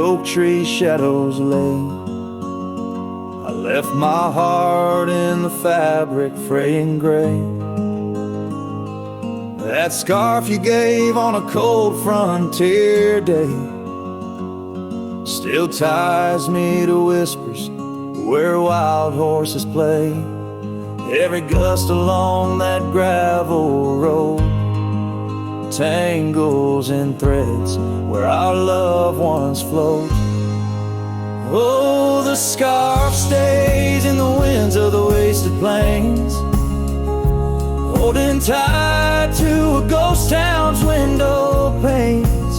oak tree shadows lay. I left my heart in the fabric, fraying gray. That scarf you gave on a cold frontier day still ties me to whispers where wild horses play. Every gust along that gravel road tangles in threads where our loved ones float. Oh, the scarf stays in the winds of the wasted plains, holding tight to a ghost town's window panes,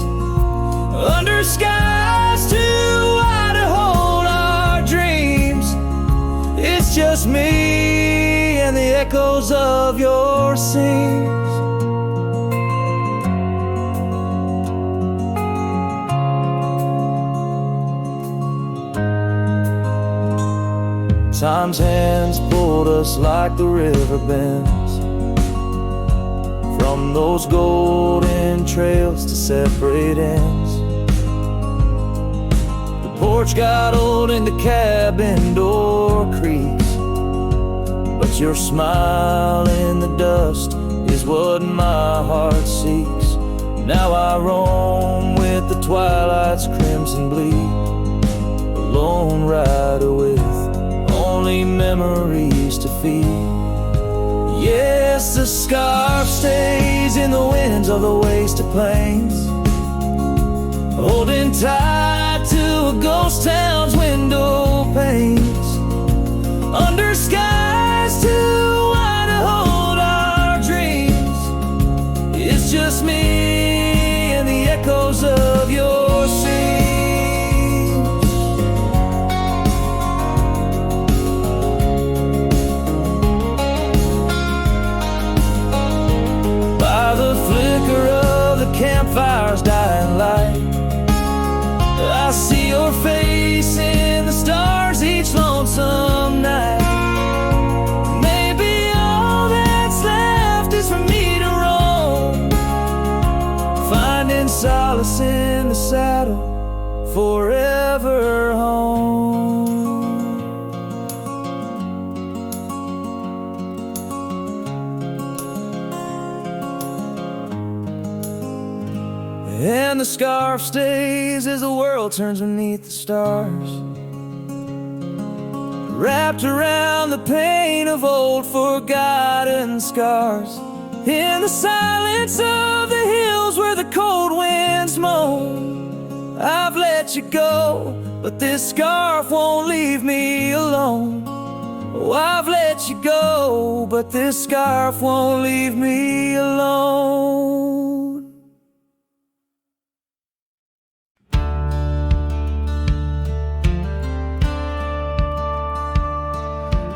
under skies too wide to hold our dreams. It's just me and the echoes of your scenes. Time's hands pulled us like the river bends, from those golden trails to separate ends. The porch got old and the cabin door creaks, but your smile in the dust is what my heart seeks. Now I roam with the twilight's crimson bleed, a lone rider with only memories to feed. Yes, the scarf stays in the winds of the wasted plains, holding tight to a ghost town's window panes, under skies too wide to hold our dreams. It's just me and the echoes of your scenes. By the flicker of the campfire's dying light, I see your face in the stars each lonesome night. Maybe all that's left is for me to roam, finding solace in the saddle, forever home. And the scarf stays as the world turns beneath the stars, wrapped around the pain of old forgotten scars. In the silence of the hills where the cold winds moan, I've let you go, but this scarf won't leave me alone. Oh, I've let you go, but this scarf won't leave me alone.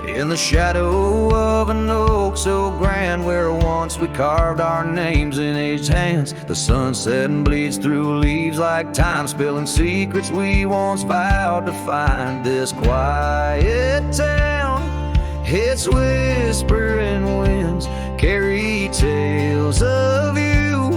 In the shadow of an oak so grand, where once we carved our names in aged hands, the sunset bleeds through leaves like time, spilling secrets we once vowed to find. This quiet town, its whispering winds carry tales of you,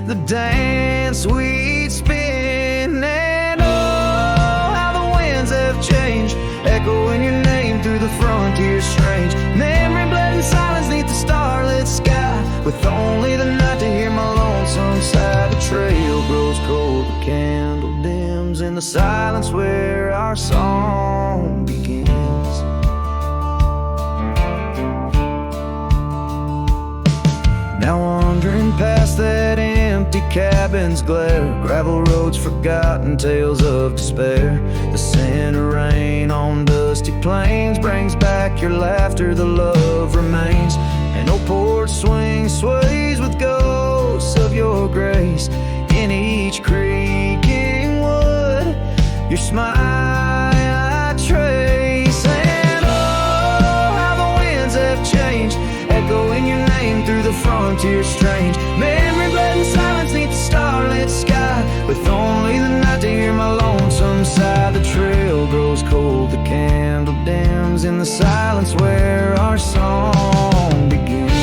the dance we'd spin. And oh, how the winds have changed, echoing your name through the frontier strange. Memory bled in silence neath the starlit sky, with only the night to hear my lonesome sigh. The trail grows cold, the candle dims in the silence where our song begins. Now wandering past that empty cabin's glare, gravel roads forgotten, tales of despair. The scent of rain on dusty plains brings back your laughter, the love remains. An old porch swing sways with ghosts of your grace, in each creaking wood your smile I trace. And oh, how the winds have changed, echoing your name through the frontier strange. Memory bled in silence neath the starlit sky, with only the night to hear my lonesome sigh. The trail grows cold, the candle dims in the silence where our song begins.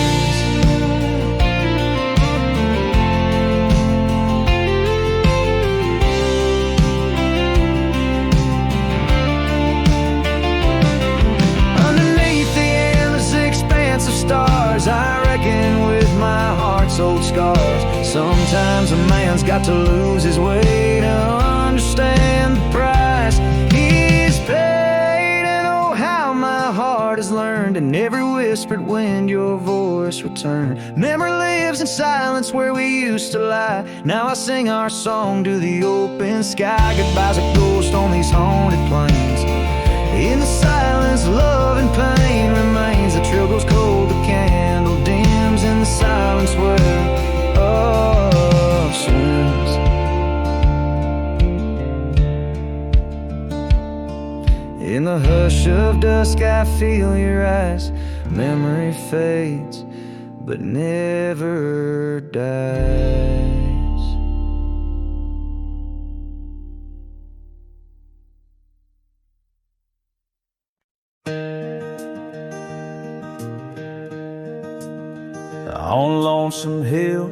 man's got to lose his way to understand the price he's paid. And oh, how my heart has learned in every whispered wind your voice returned. Memory lives in silence where we used to lie. Now I sing our song to the open sky. Goodbye's a ghost on these haunted plains. In the silence, love and pain remains. The trail goes cold, the candle dims in the silence where love swims. In the hush of dusk I feel your eyes. Memory fades but never dies. On Lonesome Hill,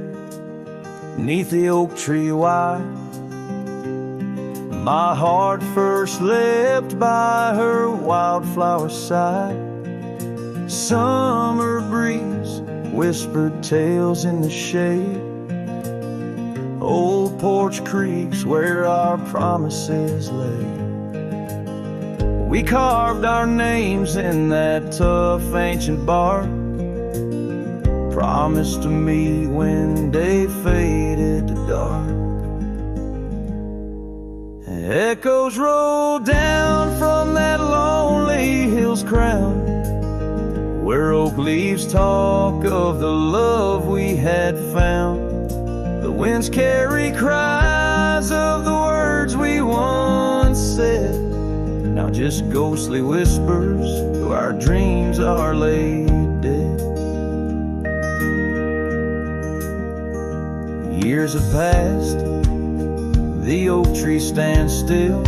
neath the oak tree wide, my heart first leapt by her wildflower side. Summer breeze whispered tales in the shade. Old porch creeks where our promises lay. We carved our names in that tough ancient bark. Promised to meet when day faded to dark. Echoes roll down from that lonely hill's crown, where oak leaves talk of the love we had found. The winds carry cries of the words we once said, now just ghostly whispers though our dreams are laid dead. Years have passed, the oak tree stands still,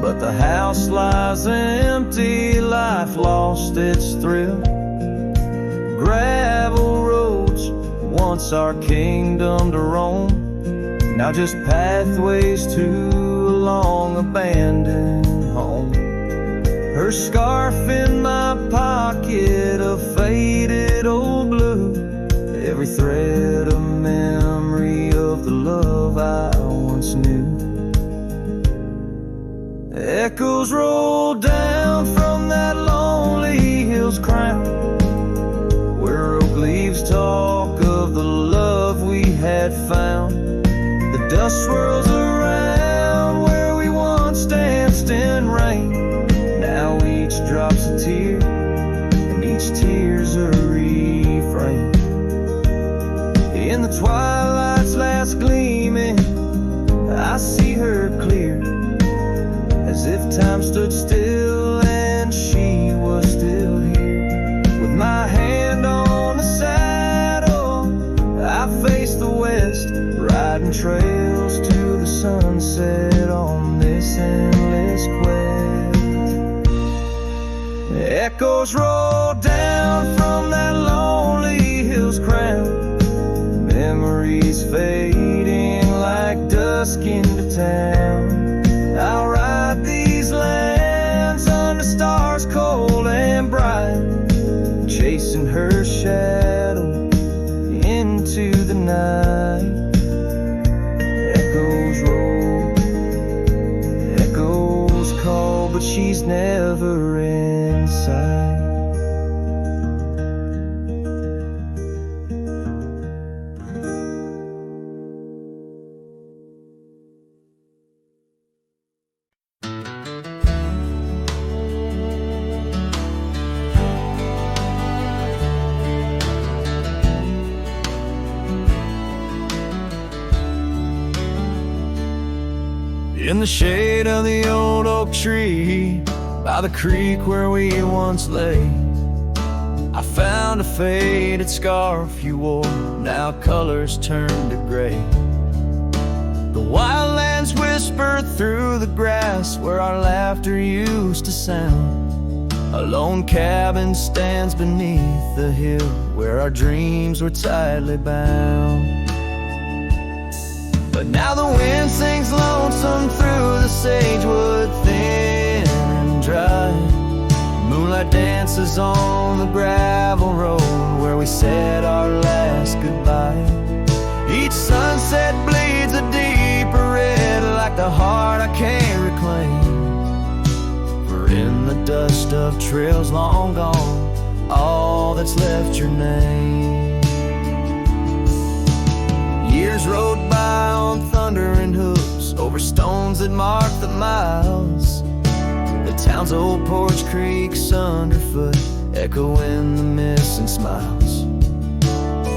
but the house lies empty, life lost its thrill. Gravel roads, once our kingdom to roam, now just pathways to a long abandoned home. Her scarf in my pocket, a faded old blue, every thread a memory of the love I once knew. Echoes roll down from that lonely hill's crown, where oak leaves talk of the love we had found. The dust swirls around where we once danced in rain. Now each drop's a tear, and each tear's a refrain. In the twilight's last gleaming, I see her clear, as if time stood still and she was still here. With my hand on the saddle, I face the west, riding trails to the sunset on this endless quest. Echoes roll down from that lonely hill's crown, memories fading like dusk into town. I'll ride these lands under stars cold and bright, chasing her shadow into the night. Echoes roll, echoes call, but she's never in sight. In the shade of the old oak tree, by the creek where we once lay, I found a faded scarf you wore, now colors turned to gray. The wildlands whisper through the grass where our laughter used to sound. A lone cabin stands beneath the hill where our dreams were tightly bound. But now the wind sings lonesome through the sagewood thin and dry. Moonlight dances on the gravel road where we said our last goodbye. Each sunset sunset bleeds a deeper red, like the heart I can't reclaim. For in the dust of trails long gone, all that's left your name. Years rode by on thundering hooves, over stones that mark the miles. The town's old porch creaks underfoot, echoing the missing smiles.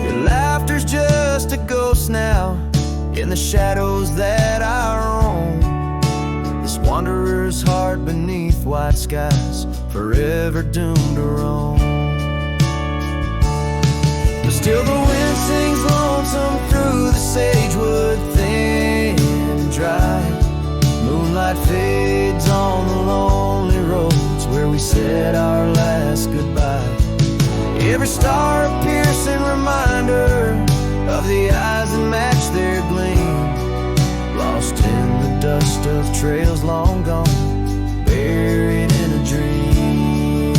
Your laughter's just a ghost now, in the shadows that I roam. This wanderer's heart beneath white skies, forever doomed to roam. But still the wind sings lonesome through the sagewood, thin and dry. Moonlight fades on the lonely roads where we said our last goodbye. Every star a piercing reminder of the eyes that match their gleam, lost in the dust of trails long gone, buried in a dream.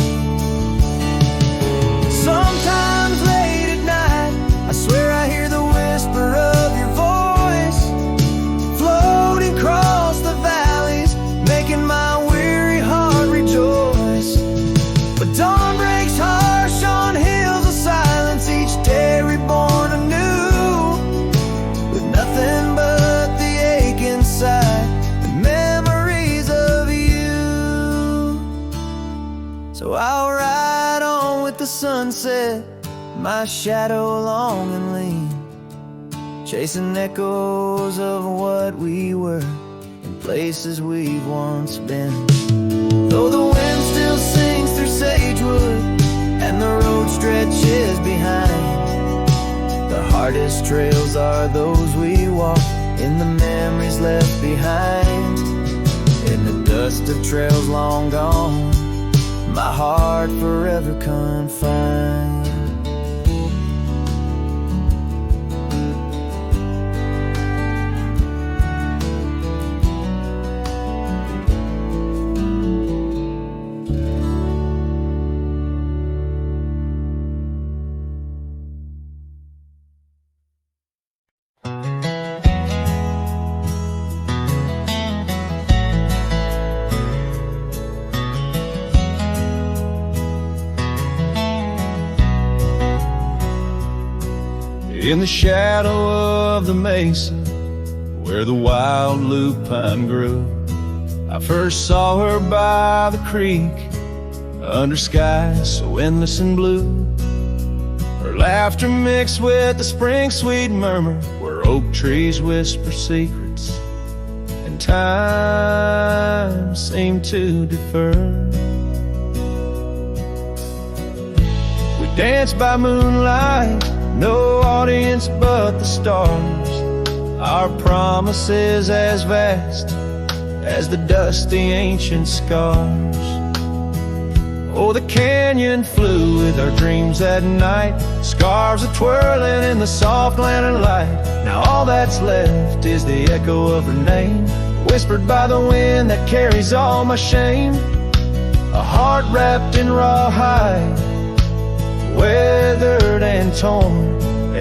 Sometimes late at night, I swear I hear the whisper of your voice, floating across the valleys, making my weary heart rejoice. But dawn breaks harsh on hills of silence, each day reborn anew, with nothing but the ache inside, the memories of you. So I'll ride on with the sunset, my shadow long and lean, chasing echoes of what we were, in places we've once been. Though the wind still sings through sagewood and the road stretches behind, the hardest trails are those we walk, in the memories left behind. In the dust of trails long gone, my heart forever confined. In the shadow of the mesa, where the wild lupine grew, I first saw her by the creek, under skies so endless and blue. Her laughter mixed with the spring sweet murmur, where oak trees whisper secrets, and time seemed to defer. We danced by moonlight, no audience but the stars, our promises as vast as the dusty ancient scars. Oh, the canyon flew with our dreams that night, scarves are twirling in the soft lantern light. Now all that's left is the echo of her name, whispered by the wind that carries all my shame. A heart wrapped in rawhide, weathered and torn,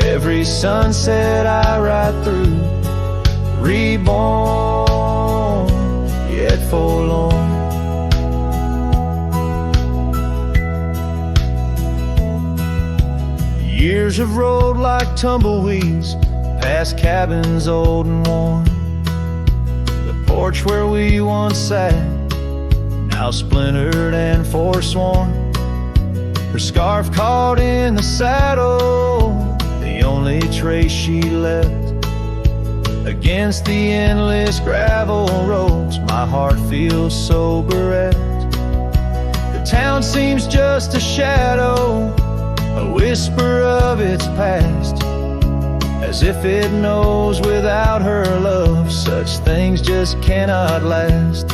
every sunset I ride through, reborn yet forlorn. Years have rolled like tumbleweeds past cabins old and worn. The porch where we once sat, now splintered and forsworn. Her scarf caught in the saddle, the only trace she left. Against the endless gravel roads, my heart feels so bereft. The town seems just a shadow, a whisper of its past, as if it knows without her love such things just cannot last.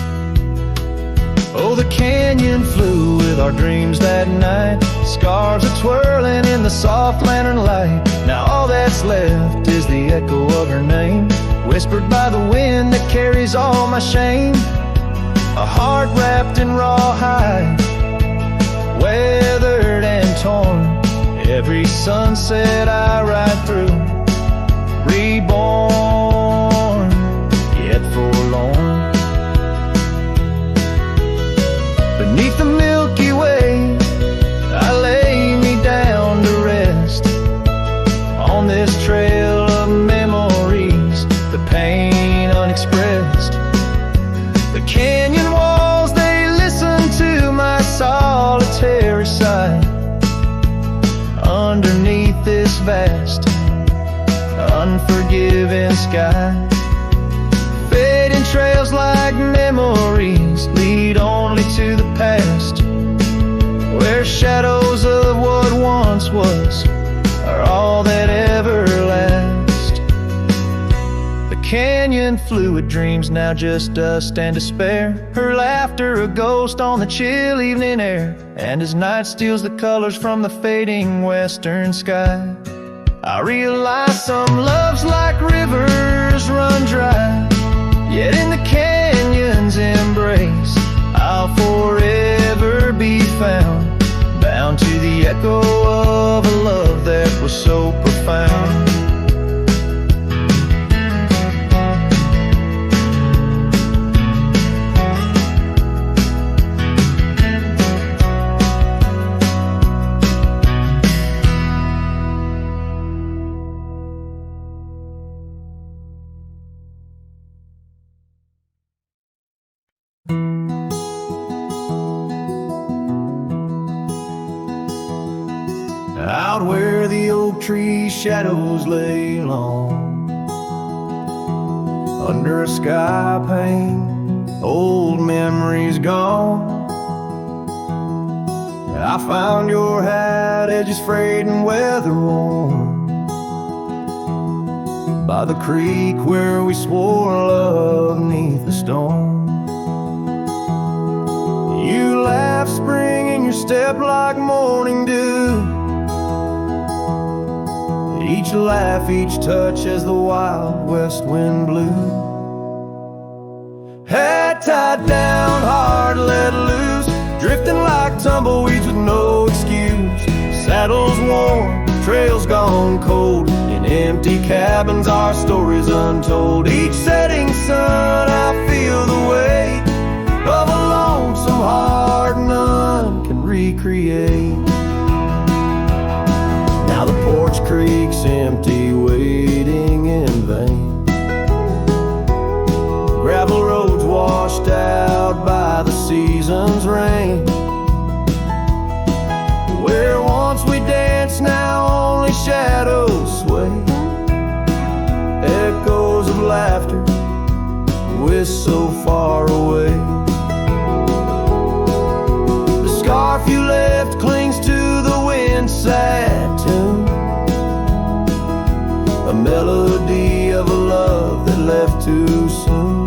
Oh, the canyon flew with our dreams that night, scars are twirling in the soft lantern light. Now all that's left is the echo of her name, whispered by the wind that carries all my shame. A heart wrapped in rawhide, weathered and torn, every sunset I ride through, reborn 'neath the Milky Way, I lay me down to rest on this trail of memories, the pain unexpressed. The canyon walls, they listen to my solitary sigh underneath this vast, unforgiving sky. Fading trails like memories lead only to the past, where shadows of what once was are all that ever last. The canyon fluid dreams now just dust and despair, her laughter a ghost on the chill evening air. And as night steals the colors from the fading western sky, I realize some loves like rivers run dry, yet in the canyon's embrace I'll forever be found, bound to the echo of a love that was so profound. Out where the oak tree shadows lay long, under a sky pane, old memories gone. I found your hat, edges frayed and weather worn, by the creek where we swore love 'neath the storm. You laughed spring in your step like morning dew, each laugh, each touch as the wild west wind blew. Head tied down, heart let loose, drifting like tumbleweeds with no excuse. Saddles worn, trails gone cold, in empty cabins our stories untold. Each setting sun I feel the weight of a lonesome heart none can recreate. Now the porch creak's empty, waiting in vain. Gravel roads washed out by the season's rain. Where once we danced, now only shadows sway. Echoes of laughter whisk so far away. The scarf you left clings to the wind, sad tune, a melody of a love that left too soon.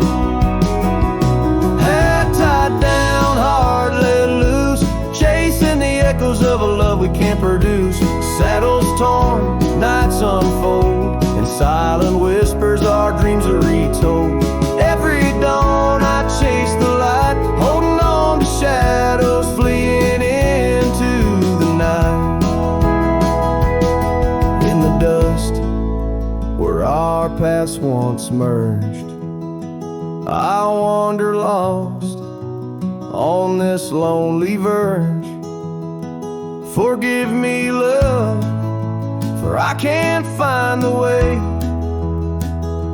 Head tied down, heart let loose, chasing the echoes of a love we can't produce. Saddles torn, nights unfold, in silent whispers our dreams are retold. Every dawn I chase the light, holding on to shadows fleeing into the night. In the dust where our paths once merged, I wander lost on this lonely verge. Forgive me, love, for I can't find the way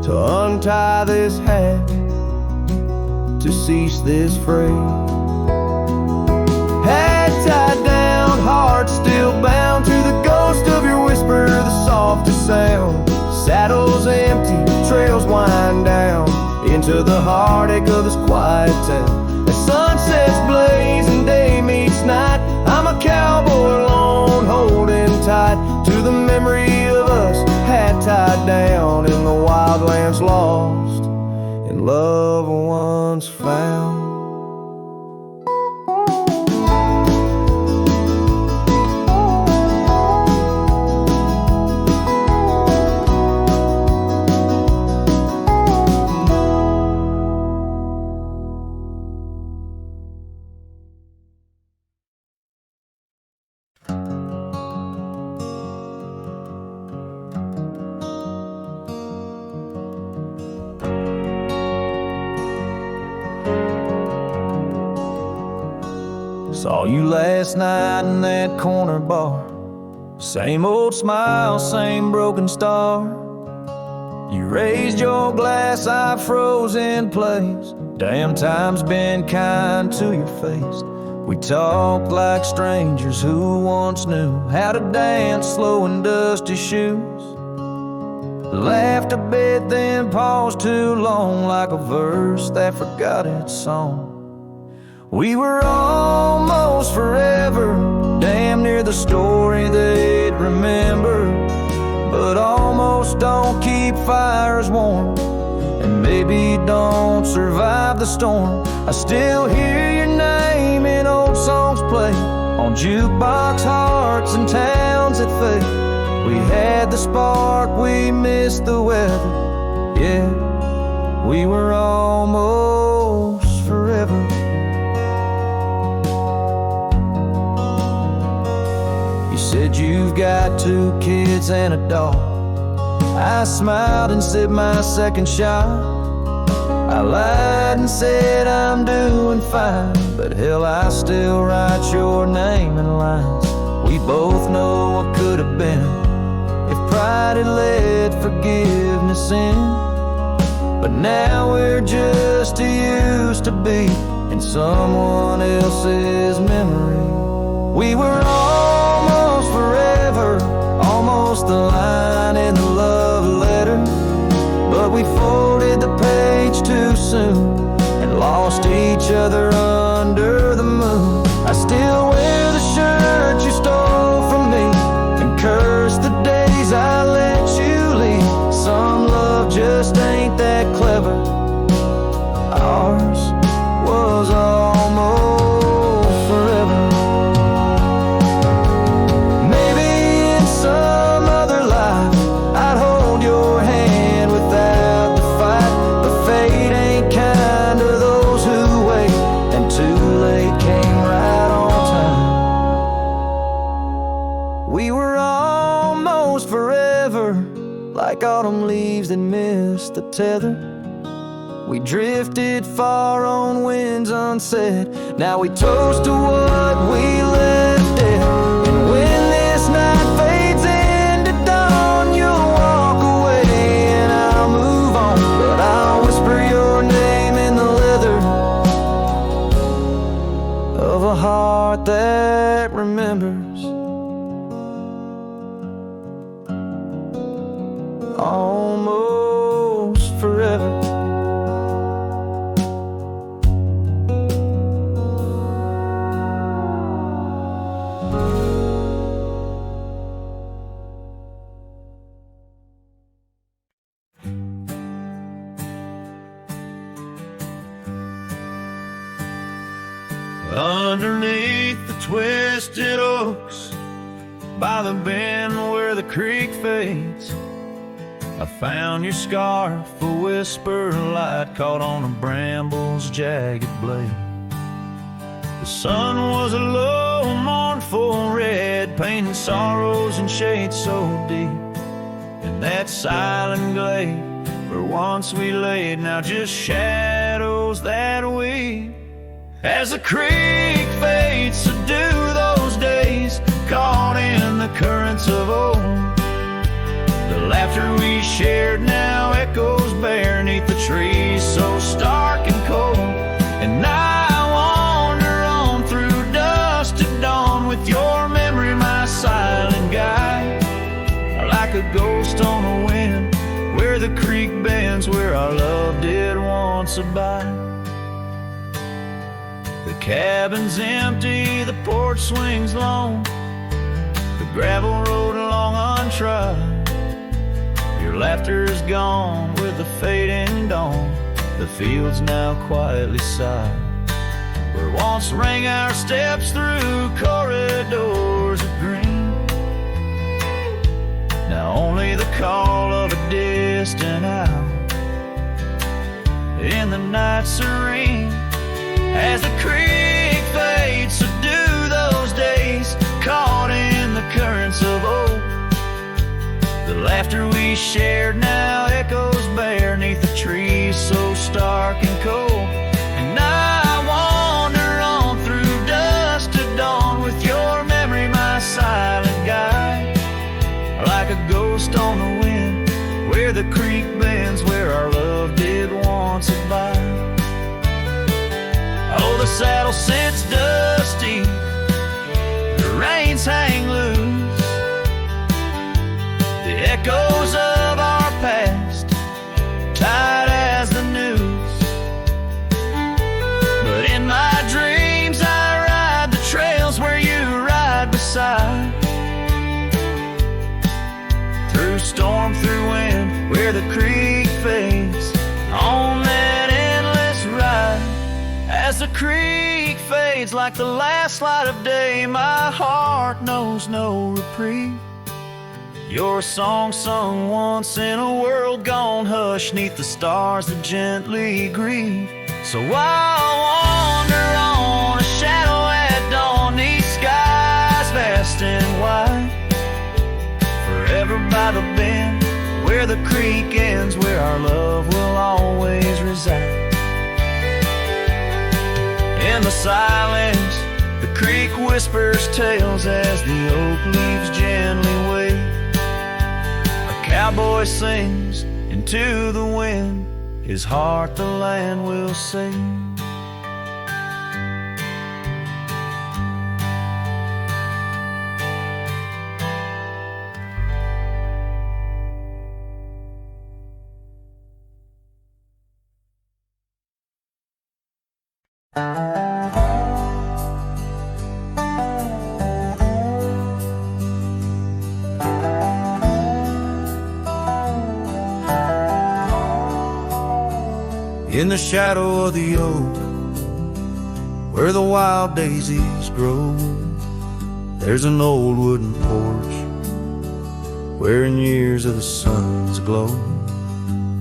to untie this hat, to cease this fray. Head tied down, heart still bound to the ghost of your whisper, the softest sound. Saddles empty, trails wind down into the heartache of this quiet town. As sunsets blaze and day meets night, I'm a cowboy alone, holding tight to the memory of us, hat tied down in the wildlands, lost in love once found. Saw you last night in that corner bar. Same old smile, same broken star. You raised your glass, I froze in place. Damn, time's been kind to your face. We talked like strangers who once knew how to dance slow in dusty shoes. Laughed a bit, then paused too long, like a verse that forgot its song. We were almost forever, damn near the story they'd remember. But almost don't keep fires warm, and maybe don't survive the storm. I still hear your name in old songs play on jukebox hearts and towns that fade. We had the spark, we missed the weather. Yeah, we were almost forever. You said you've got 2 kids and a dog. I smiled and sipped my second shot. I lied and said I'm doing fine, but hell, I still write your name in lines. We both know what could have been if pride had let forgiveness in. But now we're just too used to be in someone else's memory. We were almost forever, almost the line in the love letter. But we folded the page too soon and lost each other under the moon. I still wear the shirt you stole from me and curse the days I let you leave. Some love just ain't that clever. Ours was almost forever. Maybe in some other life I'd hold your hand without the fight, but fate ain't kind to those who wait, and too late came right on time. We were almost forever, like autumn leaves that missed the tether. We drifted far on winds unsaid. Now we toast to what we left dead. And when this night fades into dawn, you'll walk away and I'll move on. But I'll whisper your name in the leather of a heart that remembers. Almost forever. Underneath the twisted oaks, by the bend where the creek fades, I found your scarf, a whisper light caught on a bramble's jagged blade. The sun was a low, mournful red, painting sorrows in shades so deep. In that silent glade where once we laid, now just shadows that weep. As the creek fades to do those days, caught in the currents of old. The laughter we shared now echoes bare 'neath the trees so stark and cold. And I wander on through dust to dawn with your memory, my silent guide. Like a ghost on the wind, where the creek bends, where our love did once abide. The cabin's empty, the porch swings long, the gravel road along untried. Your laughter's gone with the fading dawn, the fields now quietly sigh. Where once rang our steps through corridors of green, now only the call of a distant owl in the night serene. As the creek fades to do those days, caught in the currents of old. The laughter we shared now echoes bare 'neath the trees so stark and cold. And I wander on through dust saddle sits dusty, the reins hang loose. The echoes of our past, tight as the news. But in my dreams I ride the trails where you ride beside. Through storm, through wind, where the creek fades, on that endless ride. As the creek fades like the last light of day, my heart knows no reprieve. Your song sung once in a world gone hush, 'neath the stars that gently grieve. So I'll wander on, a shadow at dawn, 'neath skies vast and wide. Forever by the bend, where the creek ends, where our love will always reside. In the silence, the creek whispers tales as the oak leaves gently wave. A cowboy sings into the wind, his heart the land will sing. In the shadow of the oak, where the wild daisies grow, there's an old wooden porch, where in years of the sun's glow,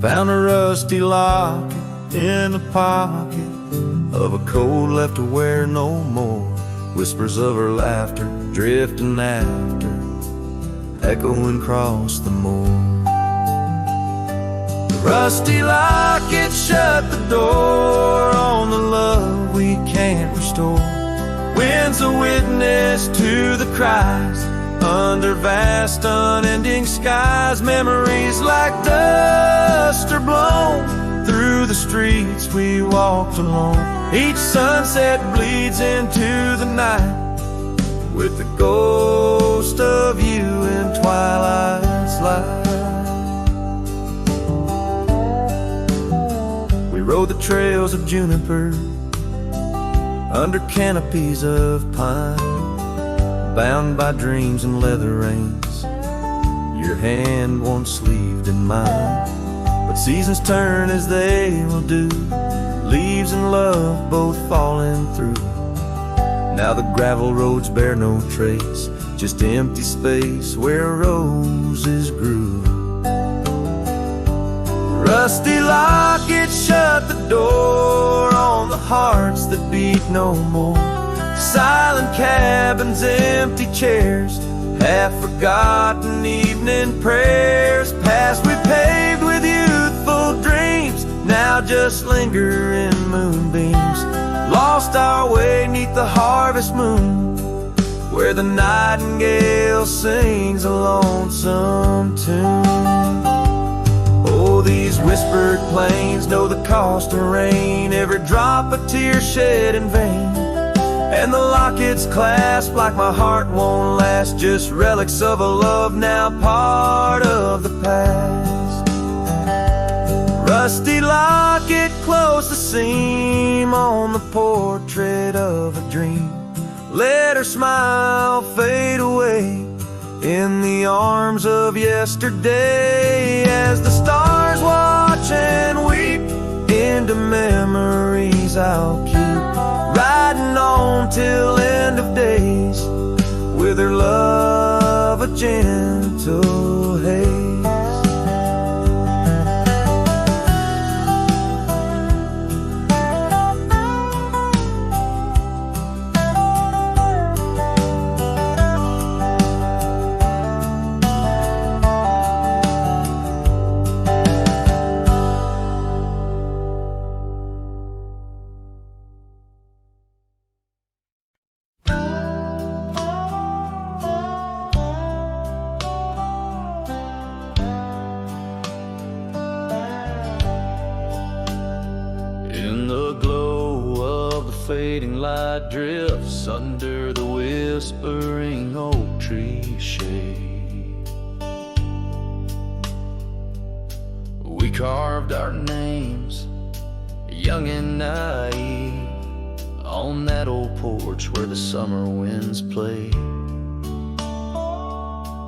found a rusty locket in the pocket of a coat left to wear no more. Whispers of her laughter drifting after, echoing across the moor. Rusty locket shut the door on the love we can't restore. Wind's a witness to the cries under vast unending skies. Memories like dust are blown through the streets we walked alone. Each sunset bleeds into the night with the ghost of you in twilight's light. Rode the trails of juniper under canopies of pine, bound by dreams and leather reins, your hand once sleeved in mine. But seasons turn as they will do, leaves and love both falling through. Now the gravel roads bear no trace, just empty space where roses grew. Rusty locket shut the door on the hearts that beat no more. Silent cabins, empty chairs, half-forgotten evening prayers. Past we paved with youthful dreams, now just linger in moonbeams. Lost our way 'neath the harvest moon, where the nightingale sings a lonesome tune. Oh, these whispered plains know the cost of rain, every drop a tear shed in vain. And the locket's clasp like my heart won't last, just relics of a love now part of the past. Rusty locket close the seam on the portrait of a dream. Let her smile fade away in the arms of yesterday, as the stars watch and weep into memories I'll keep, riding on till end of days with her love a gentle haze. fading light drifts under the whispering oak tree shade. We carved our names, young and naive, on that old porch where the summer winds played.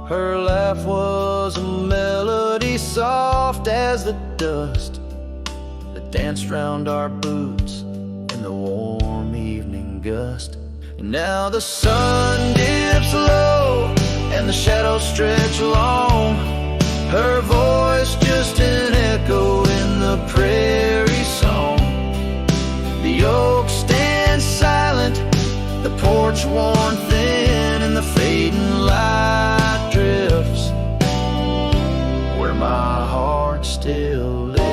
Her laugh was a melody soft as the dust that danced round our boots in the warm evening gust. And now the sun dips low and the shadows stretch long, her voice just an echo in the prairie song. The oak stands silent, the porch worn thin, and the fading light drifts where my heart still lives.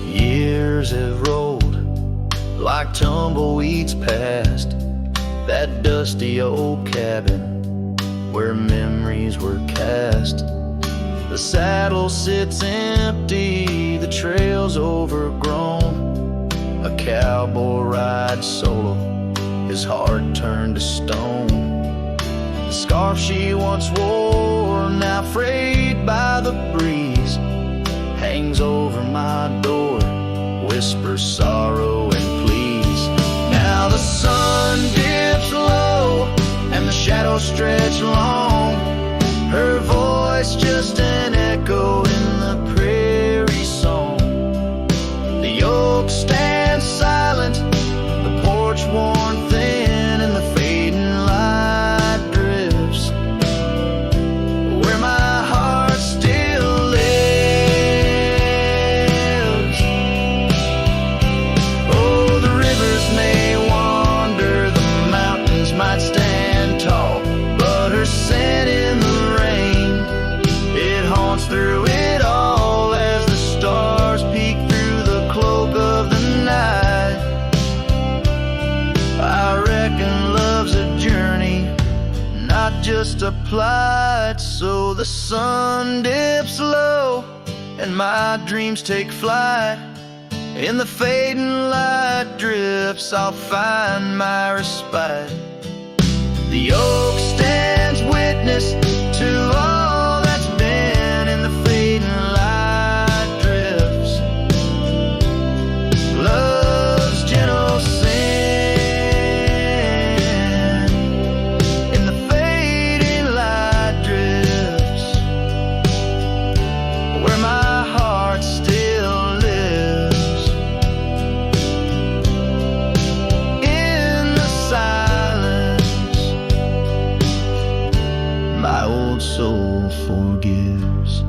Years have rolled like tumbleweeds past that dusty old cabin where memories were cast. The saddle sits empty, the trail's overgrown. A cowboy rides solo, his heart turned to stone. The scarf she once wore, now frayed by the breeze, hangs over my door, whispers sorrow and pleas. Now the sun dips low and the shadows stretch long, her voice just an echo in the prairie song. The oak stands silent, the porch worn thin, and the fading light drifts where my heart still lives. Oh, the rivers may wander, the mountains might stand tall, but her scent in the rain, it haunts through it all as the stars peek through the cloak of the night. I reckon love's a journey, not just a plight. So the sun dips low and my dreams take flight. In the fading light drifts I'll find my respite. The oak stands witness to all that's been, in the fading light drifts love's gentle sin. In the fading light drifts where my heart still lives. In the silence my old soul forgives.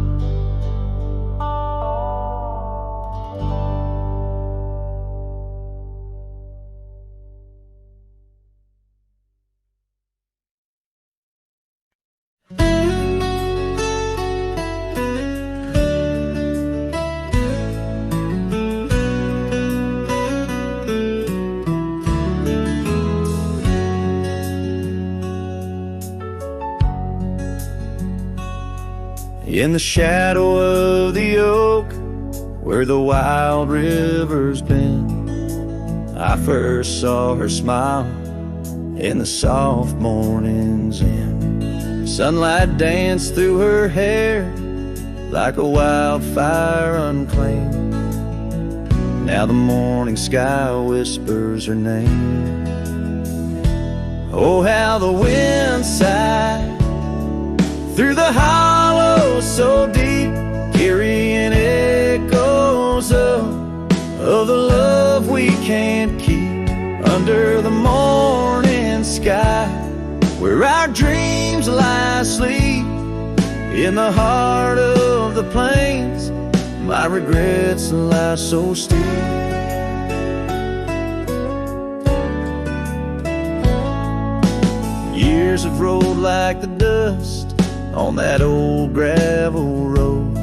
In the shadow of the oak, where the wild river's been, I first saw her smile in the soft morning's end. Sunlight danced through her hair like a wildfire unclaimed. Now the morning sky whispers her name. Oh, how the wind sighed through the hollow so deep, carrying echoes of the love we can't keep. Under the morning sky, where our dreams lie asleep, in the heart of the plains, my regrets lie so steep. Years have rolled like the dust on that old gravel road,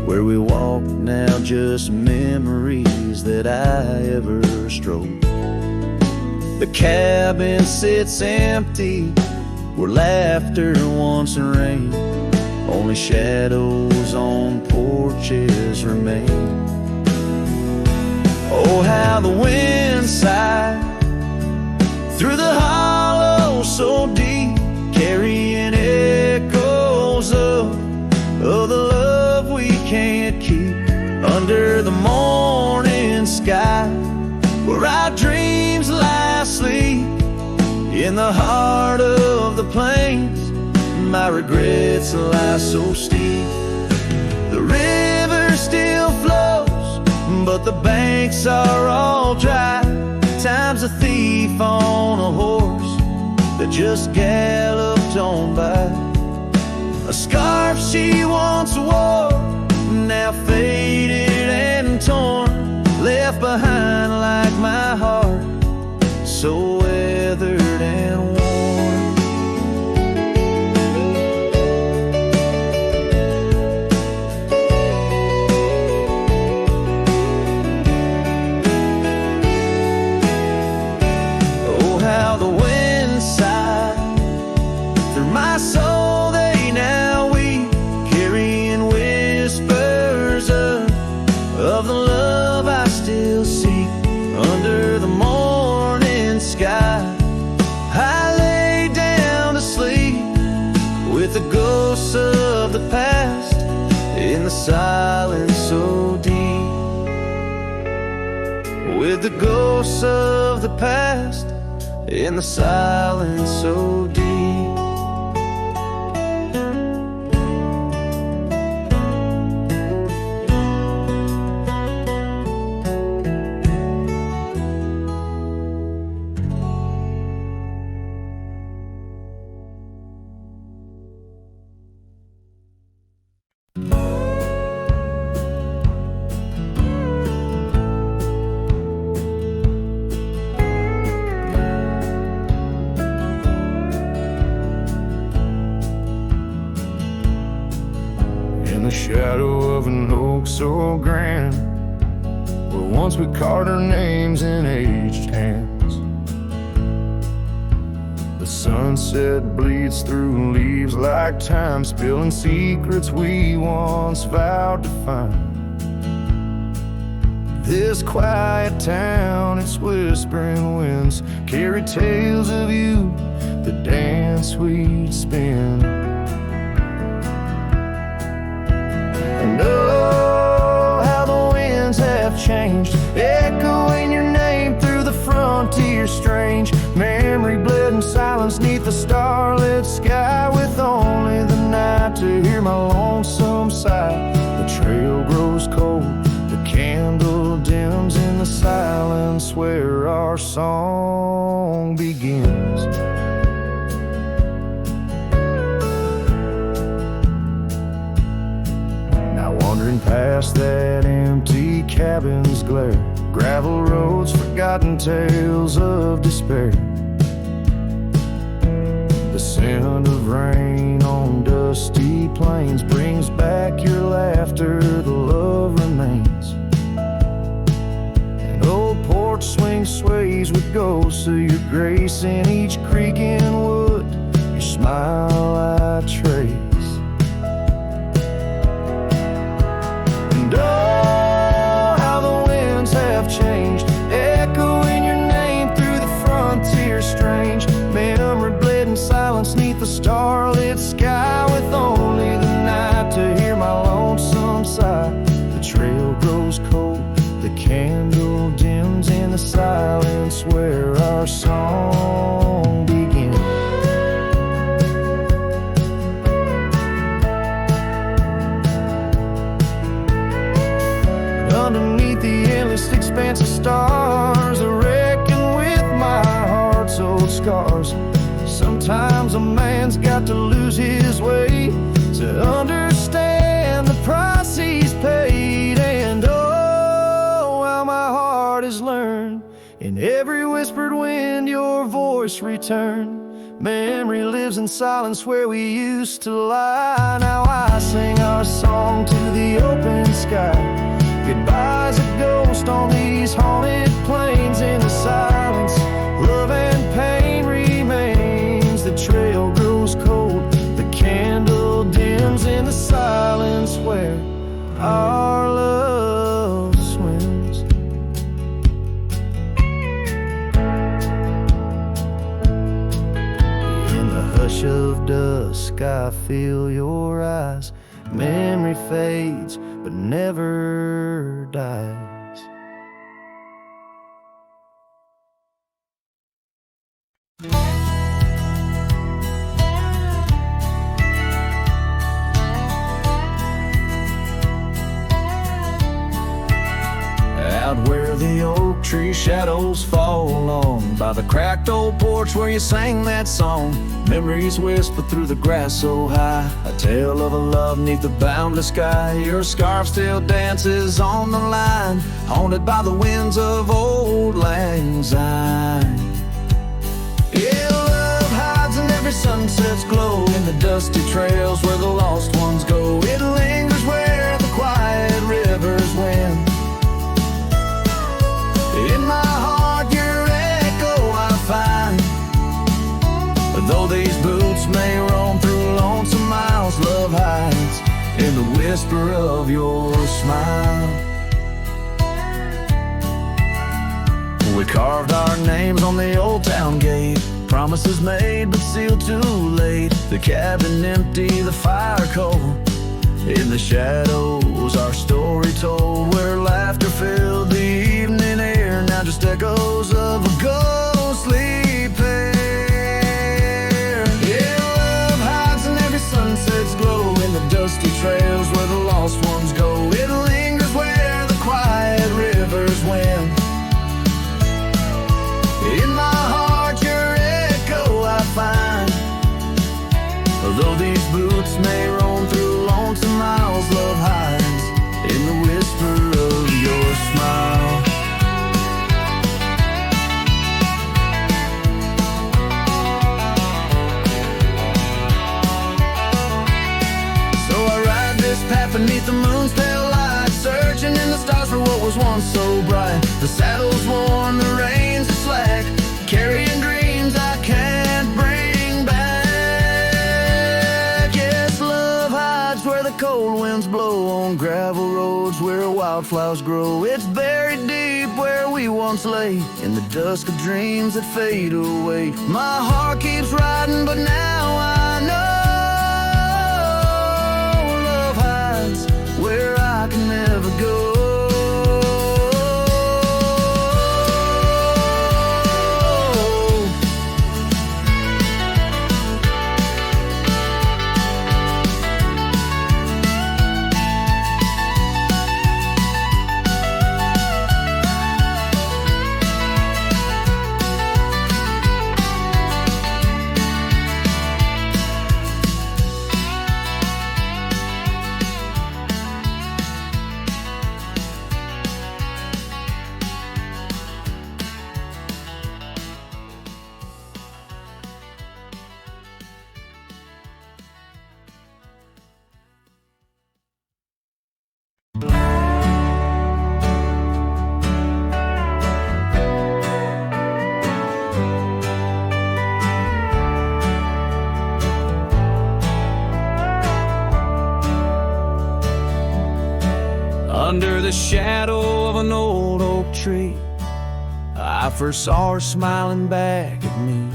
where we walk now just memories that I ever strode. The cabin sits empty where laughter once rained. Only shadows on porches remain. Oh, how the wind sighed through the hollow so deep, carrying echoes of the love we can't keep. Under the morning sky, where our dreams lie asleep, in the heart of the plains, my regrets lie so steep. The river still flows, but the banks are all dry. Time's a thief on a horse that just galloped on by. A scarf she once wore, now faded and torn, left behind like my heart, so weathered and worn. Oh, how the wind sighed through my soul, they now weep, carrying whispers of the love I still seek. Under the morning sky, I lay down to sleep with the ghosts of the past in the silence so deep. With the ghosts of the past in the silence so deep. In the shadow of an oak so grand, where once we carved our names in aged hands, the sunset bleeds through leaves like time, spilling secrets we once vowed to find. This quiet town, its whispering winds carry tales of you, the dance we'd spin. And oh, how the winds have changed, echoing your name through the frontier strange. Memory bled in silence neath the starlit sky, with only the night to hear my lonesome sigh. The trail grows cold, the candle dims in the silence where our song begins. Wandering past that empty cabin's glare, gravel roads, forgotten tales of despair. The scent of rain on dusty plains brings back your laughter, the love remains. An old porch swing sways with ghosts of your grace, in each creaking wood your smile I trace. And oh, how the winds have changed, echoing your name through the frontier strange. Memory bled in silence neath the starlit sky, with only the night to hear my lonesome sigh. The trail grows cold, the candle dims in the silence where our song begins. Underneath the endless expanse of stars, I reckon with my heart's old scars. Sometimes a man's got to lose his way to understand the price he's paid. And oh, how my heart has learned, in every whispered wind your voice returned. Memory lives in silence where we used to lie. Now I sing our song to the open sky. Goodbye's a ghost on these haunted plains. In the silence, love and pain remains. The trail grows turns in the silence where our love swims. In the hush of dusk I feel your eyes. Memory fades but never dies. Out where the oak tree shadows fall on, by the cracked old porch where you sang that song, memories whisper through the grass so high, a tale of a love neath the boundless sky. Your scarf still dances on the line, haunted by the winds of old lang syne. Yeah, love hides in every sunset's glow, in the dusty trails where the lost ones go. It lingers where the quiet rivers win. In my heart your echo I find. Though these boots may roam through lonesome miles, love hides in the whisper of your smile. We carved our names on the old town gate, promises made but sealed too late. The cabin empty, the fire cold, in the shadows our story told, where laughter filled the evening air, now just echoes of a ghostly pair. Yeah, love hides in every sunset's glow, in the dusty trails where the lost ones go. It lingers where the quiet rivers win. In my heart your echo I find. Although these boots may roam through lonesome miles, love hides in the whisper of your smile. So I ride this path beneath the moon's pale light, searching in the stars for what was once so bright. The saddle's worn, the reins are slack, carrying dreams I can't bring back. Yes, love hides where the cold winds blow, on gravel roads where wildflowers grow. It's buried deep where we once lay, in the dusk of dreams that fade away. My heart keeps riding, but now I know love hides where I can never go. Under the shadow of an old oak tree, I first saw her smiling back at me.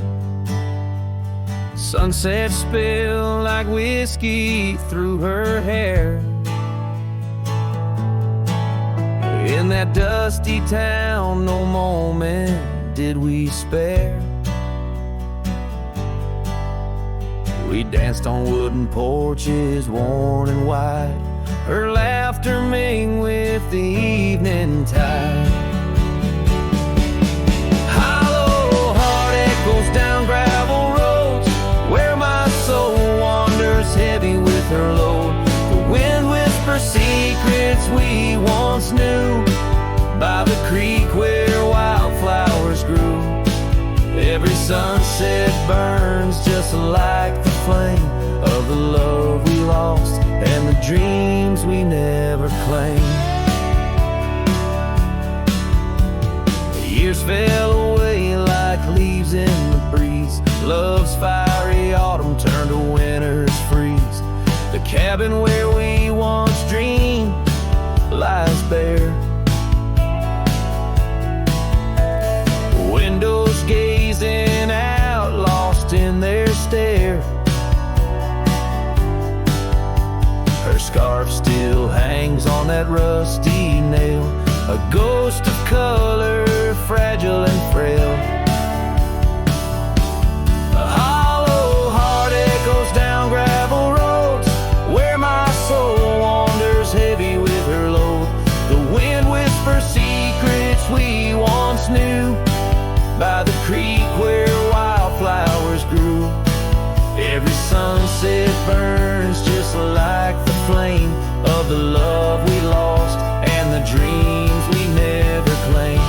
Sunset spilled like whiskey through her hair. In that dusty town, no moment did we spare. We danced on wooden porches, worn and wide, her laughter mingled with the evening tide. Hollow heart echoes down gravel roads, where my soul wanders heavy with her load. The wind whispers secrets we once knew, by the creek where wildflowers grew. Every sunset burns just like the flame of the love we lost and the dreams we never claimed. The years fell away like leaves in the breeze. Love's fiery autumn turned to winter's freeze. The cabin where we once dreamed lies bare. Windows gazing out, lost in their stare. Her scarf still hangs on that rusty nail, a ghost of color, fragile and frail. A hollow heart echoes down gravel roads, where my soul wanders heavy with her load. The wind whispers secrets we once knew, by the creek where wildflowers grew. Every sunset burns just like the flame of the love we lost and the dreams we never claimed.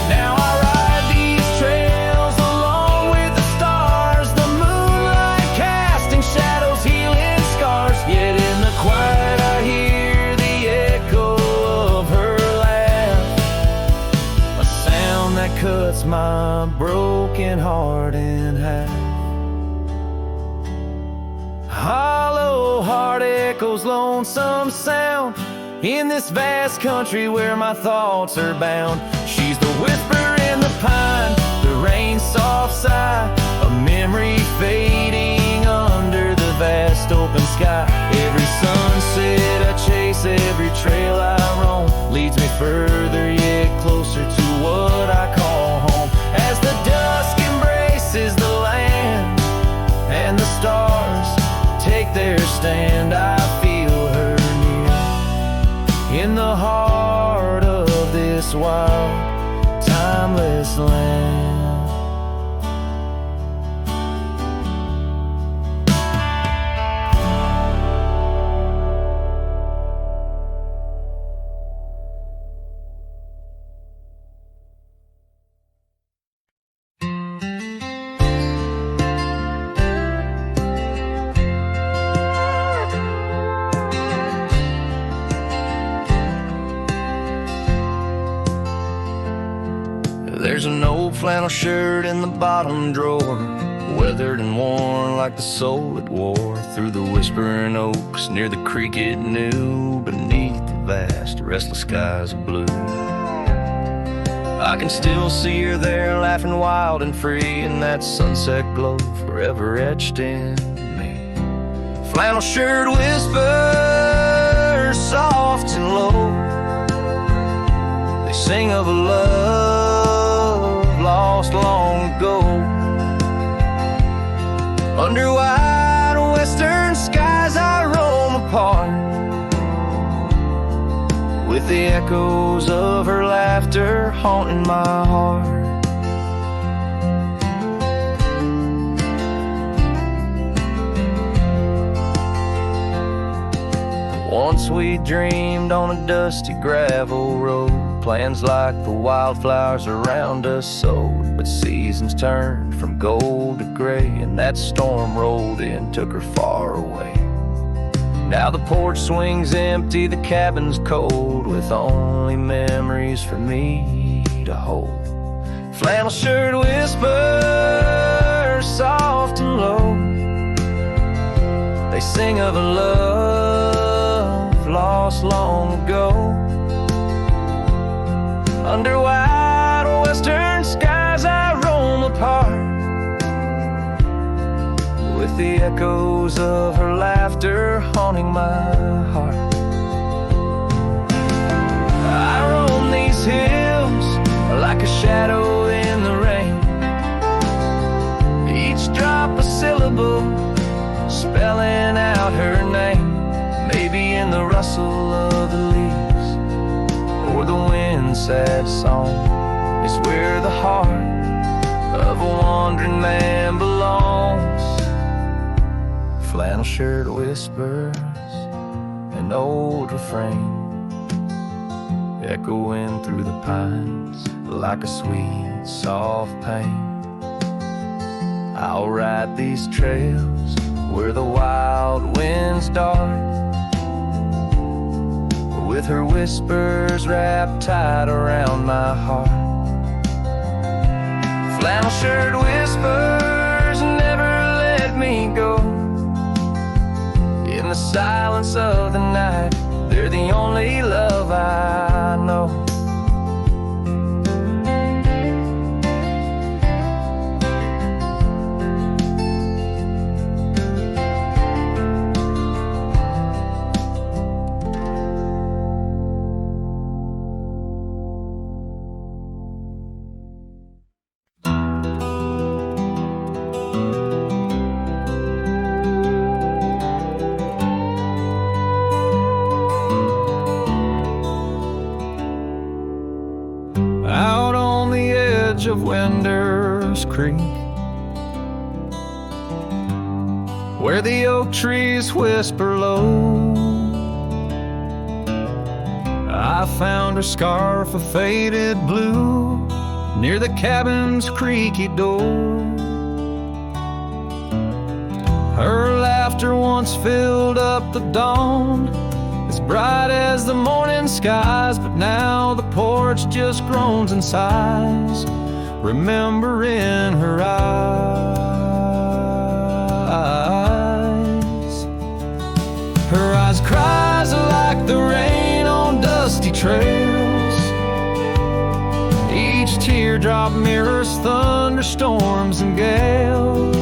Now I ride these trails along with the stars, the moonlight casting shadows, healing scars. Yet in the quiet I hear the echo of her laugh, a sound that cuts my broken heart in half. Hollow heart echoes lonesome sound in this vast country where my thoughts are bound. She's the whisper in the pine, the rain's soft sigh, a memory fading under the vast open sky. Every sunset I chase, every trail I roam, leads me further yet closer to what I call home. As the dusk embraces the land and the stars take their stand, I feel her near in the heart of this wild, timeless land. There's an old flannel shirt in the bottom drawer, weathered and worn like the soul it wore, through the whispering oaks near the creek it knew, beneath the vast restless skies of blue. I can still see her there, laughing wild and free, in that sunset glow forever etched in me. Flannel shirt whispers soft and low, they sing of a love lost long ago. Under wide western skies I roam apart, with the echoes of her laughter haunting my heart. Once we dreamed on a dusty gravel road, plans like the wildflowers around us sowed, but seasons turned from gold to gray, and that storm rolled in, took her far away. Now the porch swings empty, the cabin's cold, with only memories for me to hold. Flannel shirt whispers soft and low, they sing of a love lost long ago. Under wide western skies I roam apart, with the echoes of her laughter haunting my heart. I roam these hills like a shadow in the rain, each drop a syllable spelling out her name. Maybe in the rustle of the leaves or the wind's sad song is where the heart of a wandering man belongs. Flannel shirt whispers, an old refrain, echoing through the pines like a sweet, soft pain. I'll ride these trails where the wild winds dart, with her whispers wrapped tight around my heart. Flannel shirt whispers never let me go, silence of the night. They're the only love I know. Of Winder's Creek, where the oak trees whisper low, I found her scarf of faded blue near the cabin's creaky door. Her laughter once filled up the dawn, as bright as the morning skies, but now the porch just groans and sighs, remembering her eyes. Her eyes cries like the rain on dusty trails. Each teardrop mirrors thunderstorms and gales.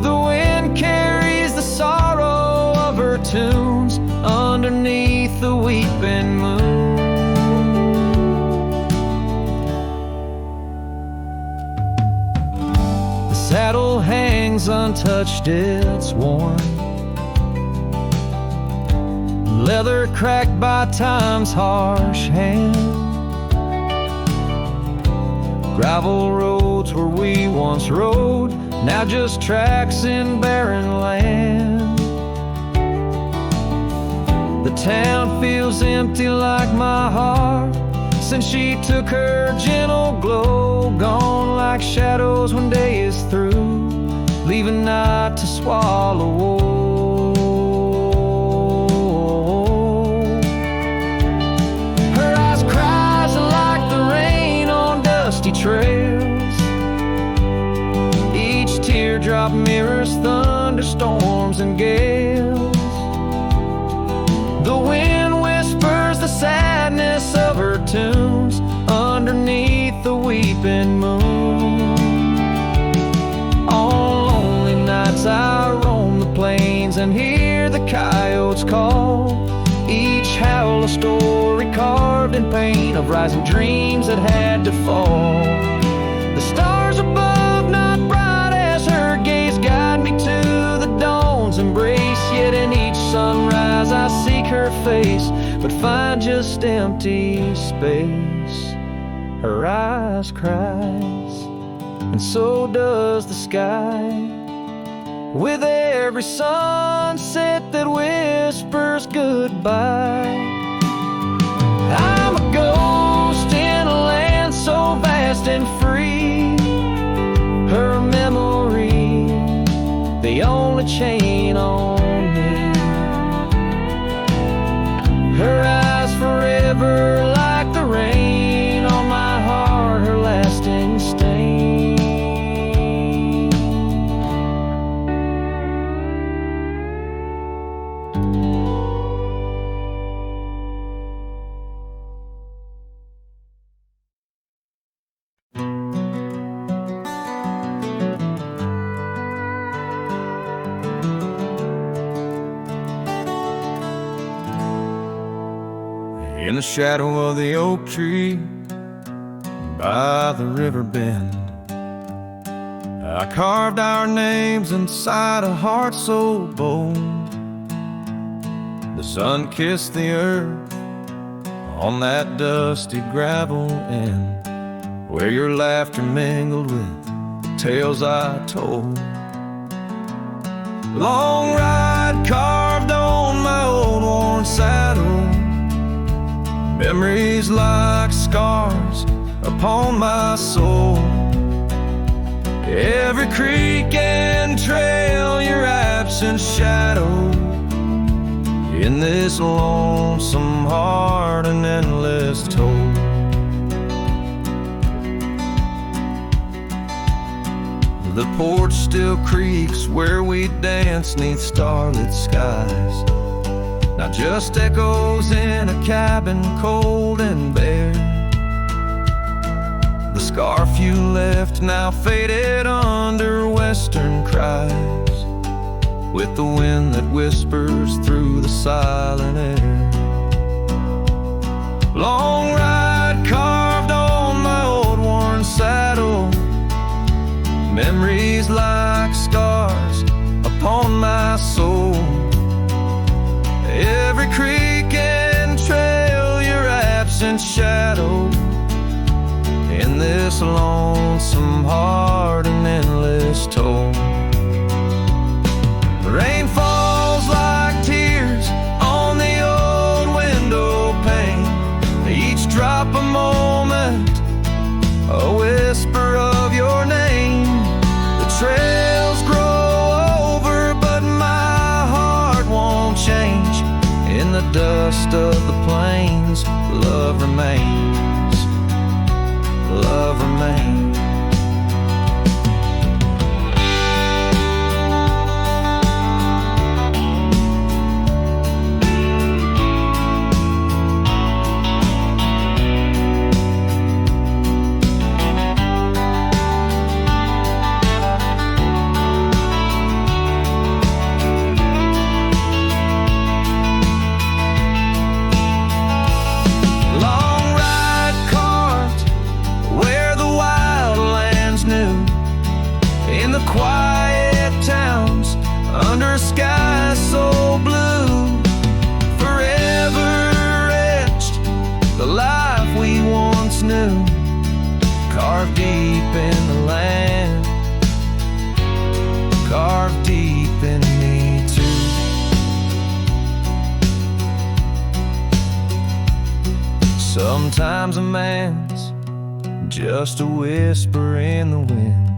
The wind carries the sorrow of her tunes underneath the weeping moon. Saddle hangs untouched, it's worn, leather cracked by time's harsh hand. Gravel roads where we once rode, now just tracks in barren land. The town feels empty like my heart since she took her gentle glow, gone like shadows when day is through, leaving night to swallow whole. Her eyes cries like the rain on dusty trails. Each teardrop mirrors thunderstorms and gales. The wind whispers the sadness of her tunes underneath the weeping moon. On lonely nights I roam the plains and hear the coyotes call, each howl a story carved in pain of rising dreams that had to fall. The stars above not bright as her gaze guide me to the dawn's embrace, yet in each sunrise I seek her face but find just empty space. Her eyes cries, and so does the sky, with every sunset that whispers goodbye. I'm a ghost in a land so vast and free, her memory the only chain on me. Her eyes forever like the rain on my heart, her lasting stain. In the shadow of the oak tree by the river bend, I carved our names inside a heart so bold. The sun kissed the earth on that dusty gravel end, where your laughter mingled with tales I told. Long ride carved on my old worn saddle, memories like scars upon my soul. Every creek and trail, your absent shadow, in this lonesome heart an endless toll. The porch still creaks where we dance 'neath starlit skies. Now just echoes in a cabin cold and bare. The scarf you left now faded under western cries, with the wind that whispers through the silent air. Long ride carved on my old worn saddle, memories like scars upon my soul. Every creek and trail, your absent shadow, in this lonesome heart an endless toll. Rain falls like tears on the old window pane, each drop a moment, a whisper of your name. The trails grow over, but my heart won't change. In the dust of the plains, love remains, love remains. Quiet towns under skies so blue, forever etched the life we once knew, carved deep in the land, carved deep in me too. Sometimes a man's just a whisper in the wind,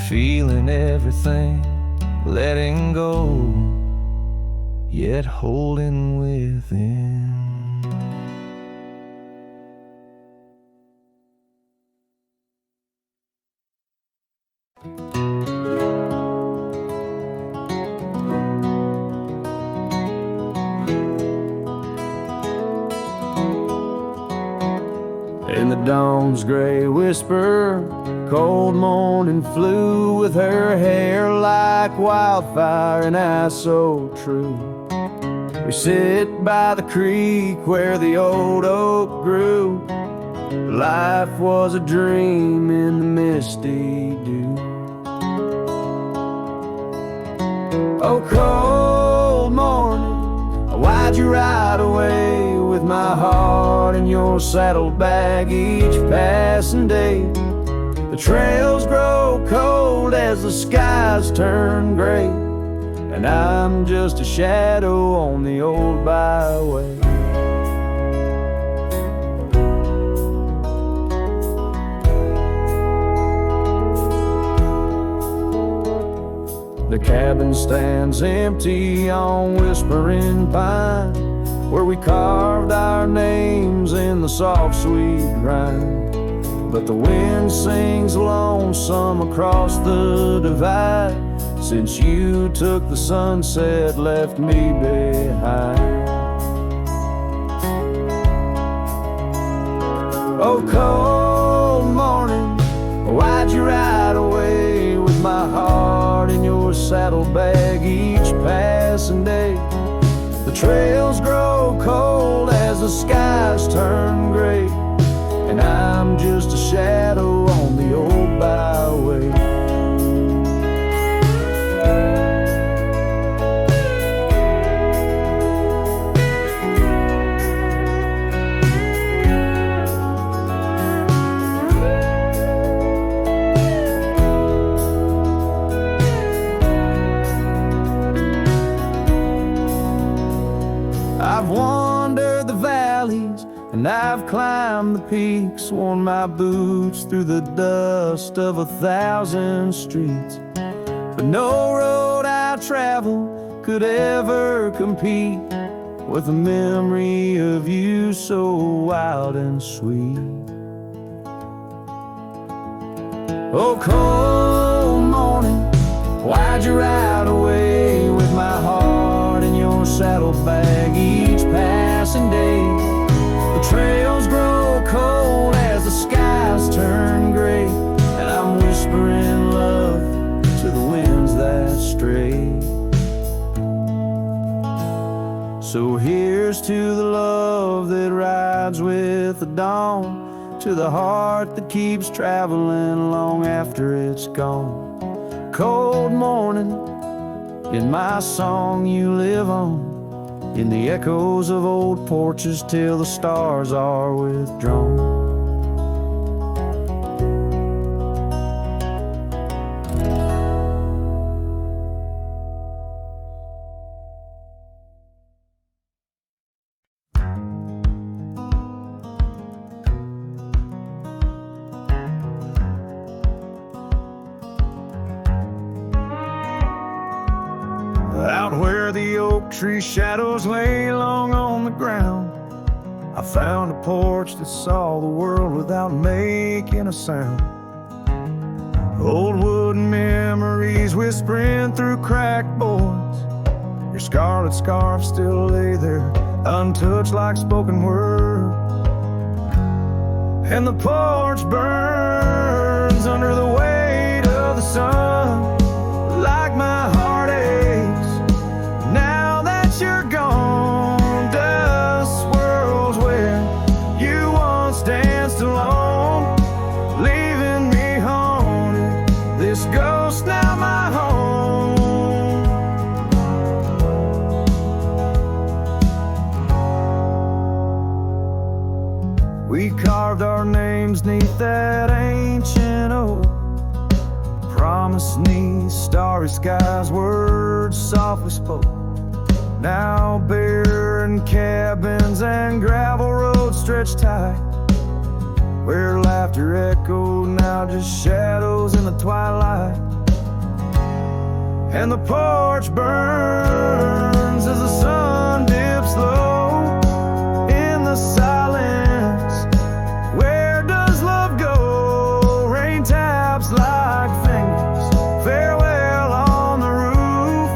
feeling everything, letting go, yet holding within. In the dawn's gray whisper, cold morning flew with her hair like wildfire and eyes so true. We sit by the creek where the old oak grew. Life was a dream in the misty dew. Oh, cold morning, why'd you ride away with my heart in your saddlebag each passing day? The trails grow cold as the skies turn gray, and I'm just a shadow on the old byway. The cabin stands empty on Whispering Pine, where we carved our names in the soft sweet rime. But the wind sings lonesome across the divide, since you took the sunset, left me behind. Oh, cold morning, why'd you ride away with my heart in your saddlebag each passing day? The trails grow cold as the skies turn gray, and I'm just a shadow on the old byway. I've wandered the valleys and I've climbed the peaks, worn my boots through the dust of 1,000 streets. But no road I travel could ever compete with the memory of you so wild and sweet. Oh, cold morning, why'd you ride away with my heart in your saddlebag each passing day? The trails grow cold as the skies turn gray, and I'm whispering love to the winds that stray. So here's to the love that rides with the dawn, to the heart that keeps traveling long after it's gone. Cold morning, in my song you live on, in the echoes of old porches till the stars are withdrawn. Out where the oak tree shadows lay long on the ground, I found a porch that saw the world without making a sound. Old wooden memories whispering through cracked boards. Your scarlet scarf still lay there, untouched like spoken word. And the porch burns under the weight of the sun, like my heart aches now that you're gone. Dust swirls where you once danced alone, leaving me haunted. This ghost now my home. We carved our names neath that ancient oak, promise 'neath starry skies, words softly spoke. Now barren cabins and gravel roads stretch tight, where laughter echoed, now just shadows in the twilight. And the porch burns as the sun dips low in the silence. Where does love go? Rain taps like fingers, farewell on the roof.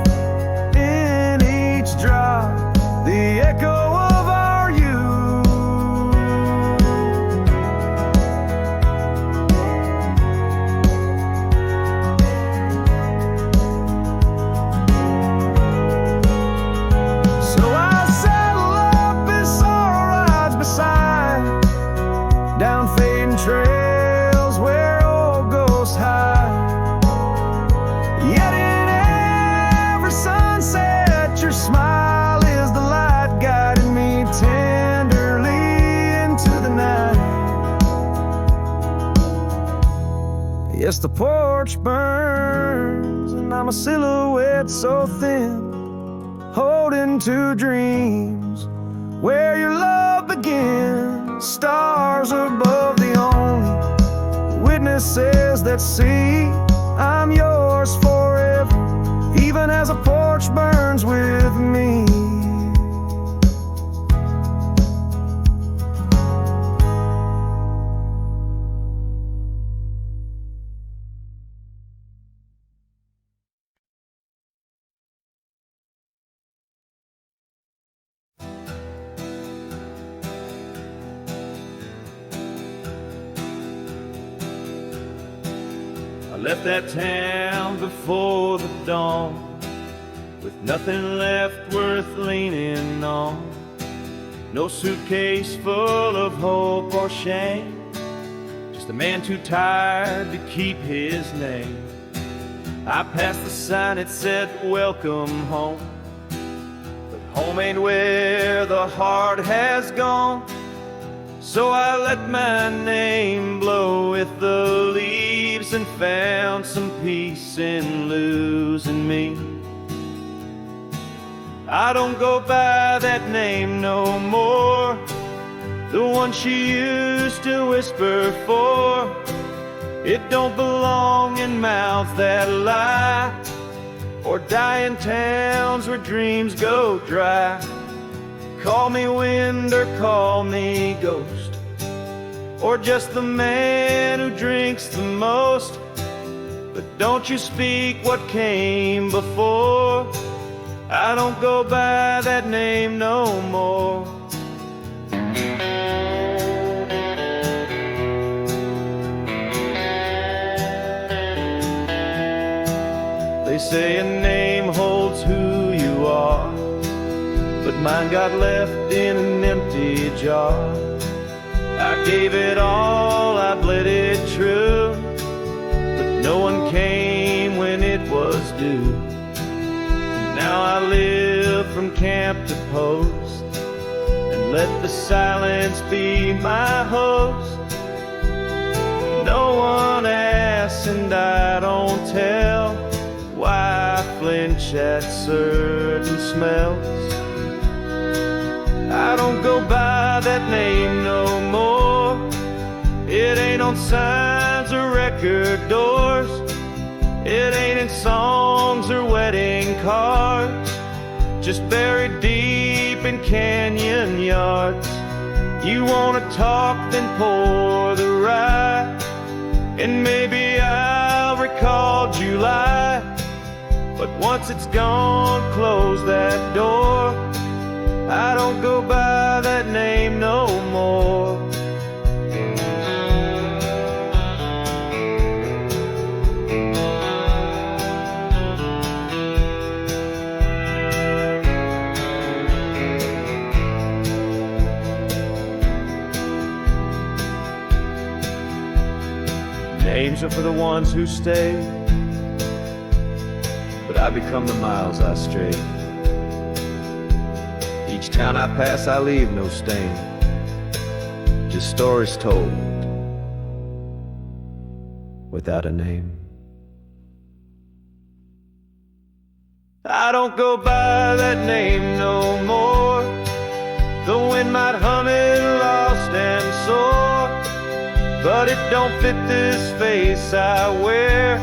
In each drop, the echo of our youth. So I saddle up as sorrow rides beside, down fading trails where old ghosts hide. Yet in every sunset, your smile is the light guiding me tenderly into the night. Yes, the porch burns, and I'm a silhouette so thin, holding to dreams where your love begins. Stars above, the only witnesses that see I'm yours forever, even as a porch burns with me. I left that town before the dawn, with nothing left worth leaning on. No suitcase full of hope or shame, just a man too tired to keep his name. I passed the sign, it said welcome home, but home ain't where the heart has gone. So I let my name blow with the leaves and found some peace in losing me. I don't go by that name no more, the one she used to whisper for. It don't belong in mouths that lie, or die in towns where dreams go dry. Call me wind or call me ghost, or just the man who drinks the most. but don't you speak what came before. I don't go by that name no more. They say a name holds who you are, but mine got left in an empty jar. I gave it all, I bled it true, but no one came when it was due. Now I live from camp to post, and let the silence be my host. No one asks and I don't tell why I flinch at certain smells. I don't go by that name no more. It ain't on signs or record doors. It ain't in songs or wedding cards. Just buried deep in canyon yards. You wanna talk, then pour the rye, and maybe I'll recall July. But once it's gone, close that door. I don't go by that name no more. Names are for the ones who stay, but I become the miles I stray. Each town I pass I leave no stain, just stories told without a name. I don't go by that name no more. The wind might hum it lost and sore, but it don't fit this face I wear.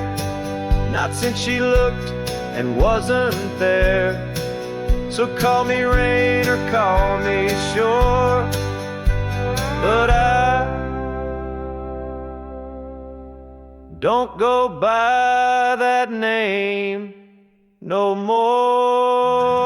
Not since she looked and wasn't there. So call me rain or call me shore, but I don't go by that name no more.